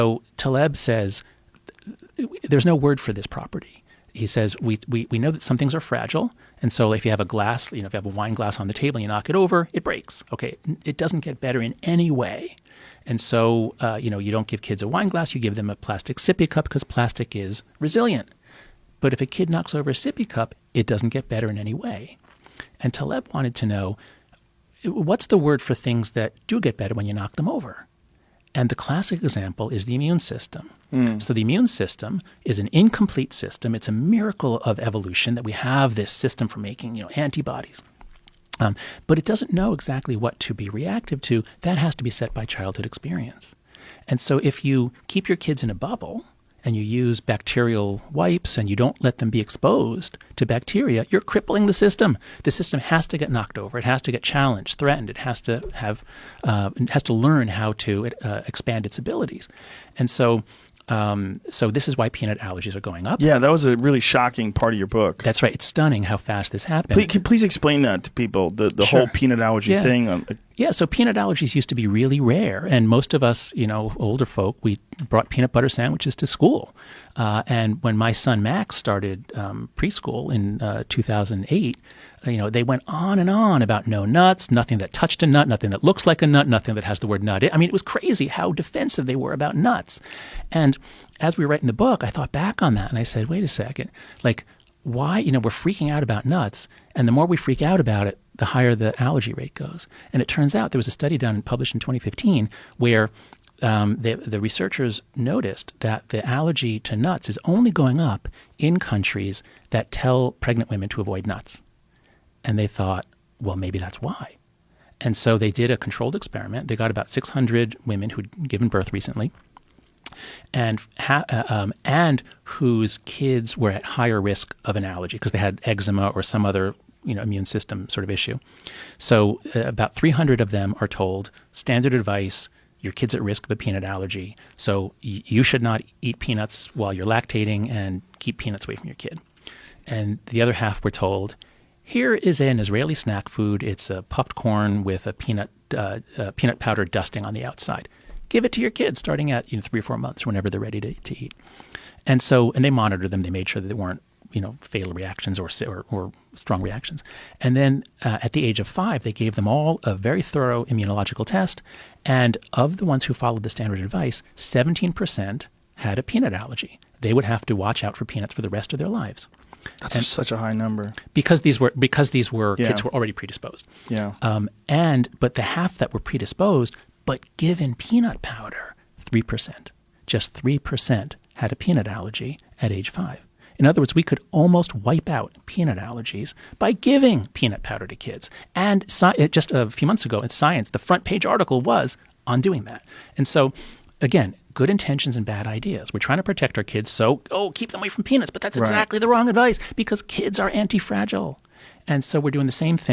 So Taleb says there's no word for this property. He says we know that some things are fragile, and so if you have a glass, if you have a wine glass on the table and you knock it over, it breaks. Okay, it doesn't get better in any way. And so you don't give kids a wine glass, you give them a plastic sippy cup because plastic is resilient. But if a kid knocks over a sippy cup, it doesn't get better in any way. And Taleb wanted to know, what's the word for things that do get better when you knock them over? And the classic example is the immune system. So the immune system is an incomplete system. It's a miracle of evolution that we have this system for making antibodies. But it doesn't know exactly what to be reactive to. That has to be set by childhood experience. And so if you keep your kids in a bubble and you use bacterial wipes and you don't let them be exposed to bacteria, you're crippling the system. The system has to get knocked over. It has to get challenged, threatened. It has to learn how to expand its abilities. And so this is why peanut allergies are going up. Yeah, that was a really shocking part of your book. That's right. It's stunning how fast this happened. Please explain that to people, the whole peanut allergy thing. Yeah, so peanut allergies used to be really rare, and most of us, older folk, we brought peanut butter sandwiches to school. And when my son Max started preschool in 2008, they went on and on about no nuts, nothing that touched a nut, nothing that looks like a nut, nothing that has the word nut. I mean, it was crazy how defensive they were about nuts. And as we were writing the book, I thought back on that, and I said, wait a second, why, we're freaking out about nuts, and the more we freak out about it, the higher the allergy rate goes. And it turns out there was a study done and published in 2015 where the researchers noticed that the allergy to nuts is only going up in countries that tell pregnant women to avoid nuts. And they thought, well, maybe that's why. And so they did a controlled experiment. They got about 600 women who'd given birth recently and whose kids were at higher risk of an allergy because they had eczema or some other immune system sort of issue. So about 300 of them are told, standard advice, your kid's at risk of a peanut allergy, so you should not eat peanuts while you're lactating and keep peanuts away from your kid. And the other half were told, here is an Israeli snack food. It's a puffed corn with a peanut powder dusting on the outside. Give it to your kids starting at 3 or 4 months, whenever they're ready to eat. And they monitored them. They made sure that they weren't fatal reactions or strong reactions. And then at the age of 5, they gave them all a very thorough immunological test. And of the ones who followed the standard advice, 17% had a peanut allergy. They would have to watch out for peanuts for the rest of their lives. That's such a high number. Because these were kids who were already predisposed. Yeah. But the half that were predisposed but given peanut powder, 3%. Just 3% had a peanut allergy at age 5. In other words, we could almost wipe out peanut allergies by giving peanut powder to kids. And just a few months ago in Science, the front page article was on doing that. And so, again, good intentions and bad ideas. We're trying to protect our kids, so, keep them away from peanuts. But that's exactly the wrong advice because kids are anti-fragile. And so we're doing the same thing.